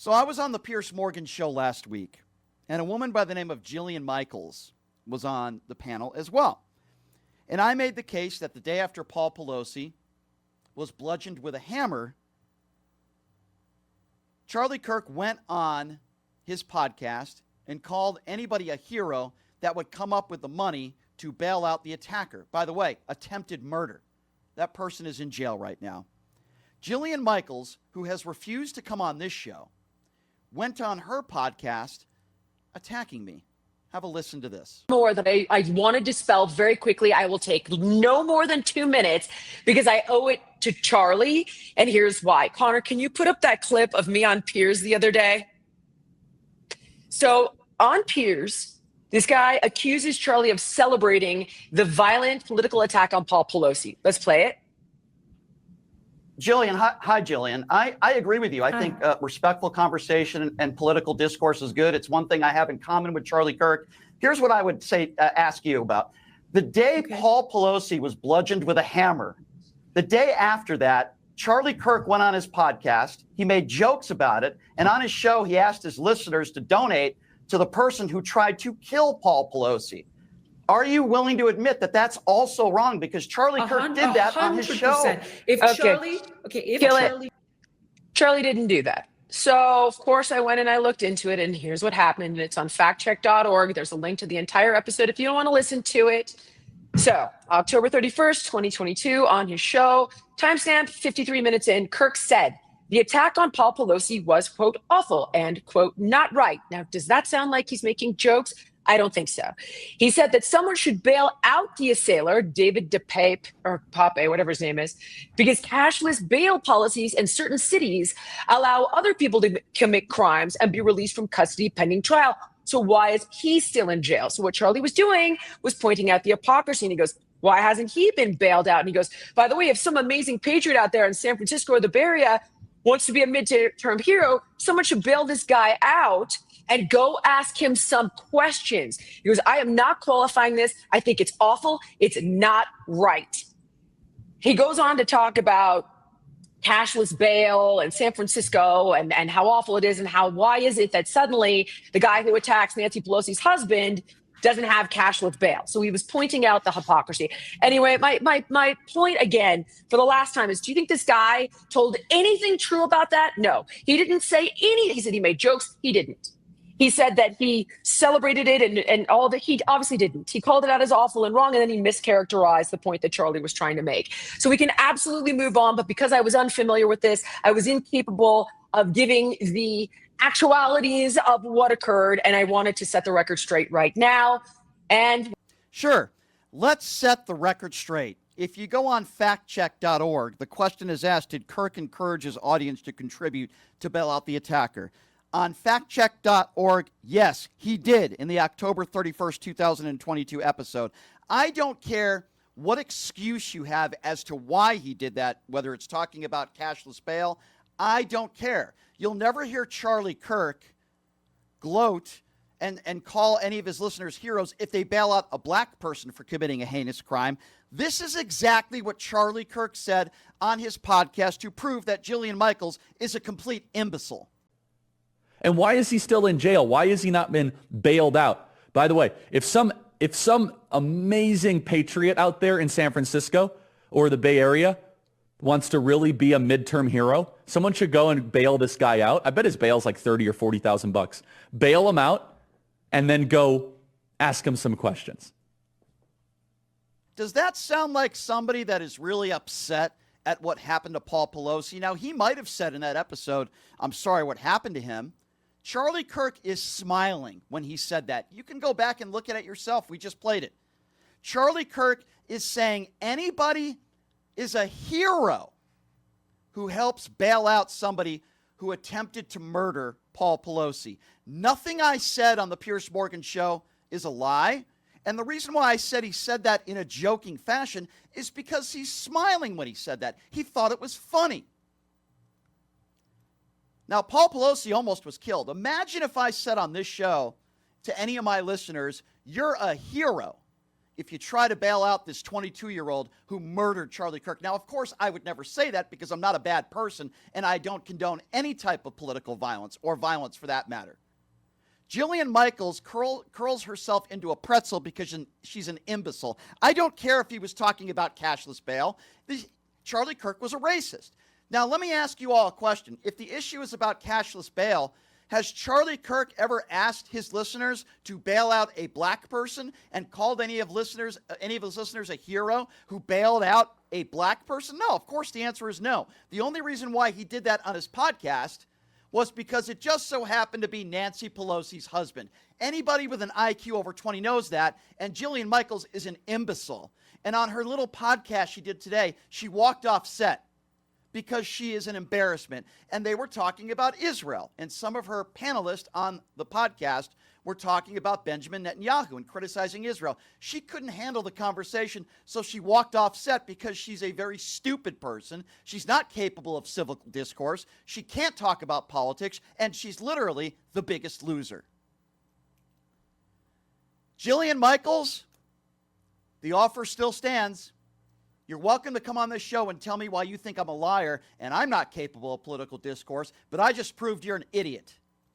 So I was on the Piers Morgan show last week, and a woman by the name of Jillian Michaels was on the panel as well. And I made the case that the day after Paul Pelosi was bludgeoned with a hammer, Charlie Kirk went on his podcast and called anybody a hero that would come up with the money to bail out the attacker. By the way, attempted murder. That person is in jail right now. Jillian Michaels, who has refused to come on this show, went on her podcast attacking me. Have a listen to this. More that I want to dispel very quickly. I will take no more than 2 minutes because I owe it to Charlie. And here's why. Connor, can you put up that clip of me on Piers the other day? So on Piers, this guy accuses Charlie of celebrating the violent political attack on Paul Pelosi. Let's play it. Jillian, hi, Jillian. I agree with you. I think respectful conversation and political discourse is good. It's one thing I have in common with Charlie Kirk. Here's what I would say, ask you about. The day Paul Pelosi was bludgeoned with a hammer, the day after that, Charlie Kirk went on his podcast. He made jokes about it. And on his show, he asked his listeners to donate to the person who tried to kill Paul Pelosi. Are you willing to admit that that's also wrong? Because Charlie Kirk did that on his show. Charlie didn't do that. So, of course, I went and I looked into it, and here's what happened. And it's on factcheck.org. There's a link to the entire episode if you don't want to listen to it. So, October 31st, 2022, on his show, timestamp 53 minutes in, Kirk said, the attack on Paul Pelosi was, quote, awful and, quote, not right. Now, does that sound like he's making jokes? I don't think so. He said that someone should bail out the assailer, David DePape, or Pape, whatever his name is, because cashless bail policies in certain cities allow other people to commit crimes and be released from custody pending trial. So why is he still in jail? So what Charlie was doing was pointing out the hypocrisy. And he goes, why hasn't he been bailed out? And he goes, by the way, if some amazing patriot out there in San Francisco or the Bay Area wants to be a midterm hero, someone should bail this guy out and go ask him some questions. He goes, I am not qualifying this. I think it's awful. It's not right. He goes on to talk about cashless bail and San Francisco and how awful it is and why is it that suddenly the guy who attacks Nancy Pelosi's husband doesn't have cashless bail. So he was pointing out the hypocrisy. Anyway, my point again for the last time is, do you think this guy told anything true about that? No, he didn't say any. He said he made jokes. He didn't. He said that he celebrated it and all of it. He obviously didn't. He called it out as awful and wrong, and then he mischaracterized the point that Charlie was trying to make. So we can absolutely move on, but because I was unfamiliar with this, I was incapable of giving the actualities of what occurred, and I wanted to set the record straight right now. And sure, let's set the record straight. If you go on factcheck.org, the question is asked, did Kirk encourage his audience to contribute to bail out the attacker? On factcheck.org, yes, he did in the October 31st, 2022 episode. I don't care what excuse you have as to why he did that, whether it's talking about cashless bail. I don't care. You'll never hear Charlie Kirk gloat and call any of his listeners heroes if they bail out a black person for committing a heinous crime. This is exactly what Charlie Kirk said on his podcast to prove that Jillian Michaels is a complete imbecile. And why is he still in jail? Why has he not been bailed out? By the way, if some amazing patriot out there in San Francisco or the Bay Area wants to really be a midterm hero, someone should go and bail this guy out. I bet his bail's like $30,000 or $40,000. Bail him out and then go ask him some questions. Does that sound like somebody that is really upset at what happened to Paul Pelosi? Now, he might have said in that episode, I'm sorry what happened to him. Charlie Kirk is smiling when he said that. You can go back and look at it yourself. We just played it. Charlie Kirk is saying anybody is a hero who helps bail out somebody who attempted to murder Paul Pelosi. Nothing I said on the Piers Morgan show is a lie. And the reason why I said he said that in a joking fashion is because he's smiling when he said that. He thought it was funny. Now, Paul Pelosi almost was killed. Imagine if I said on this show to any of my listeners, you're a hero. if you try to bail out this 22-year-old who murdered Charlie Kirk. Now, of course, I would never say that because I'm not a bad person and I don't condone any type of political violence or violence for that matter. Jillian Michaels curls herself into a pretzel because she's an imbecile. I don't care if he was talking about cashless bail. Charlie Kirk was a racist. Now, let me ask you all a question. If the issue is about cashless bail, has Charlie Kirk ever asked his listeners to bail out a black person and called any of his listeners a hero who bailed out a black person? No, of course the answer is no. The only reason why he did that on his podcast was because it just so happened to be Nancy Pelosi's husband. Anybody with an IQ over 20 knows that, and Jillian Michaels is an imbecile. And on her little podcast she did today, she walked off set because she is an embarrassment. And they were talking about Israel. And some of her panelists on the podcast were talking about Benjamin Netanyahu and criticizing Israel. She couldn't handle the conversation, so she walked off set because she's a very stupid person. She's not capable of civil discourse. She can't talk about politics, and she's literally the biggest loser. Jillian Michaels, the offer still stands. You're welcome to come on this show and tell me why you think I'm a liar and I'm not capable of political discourse, but I just proved you're an idiot.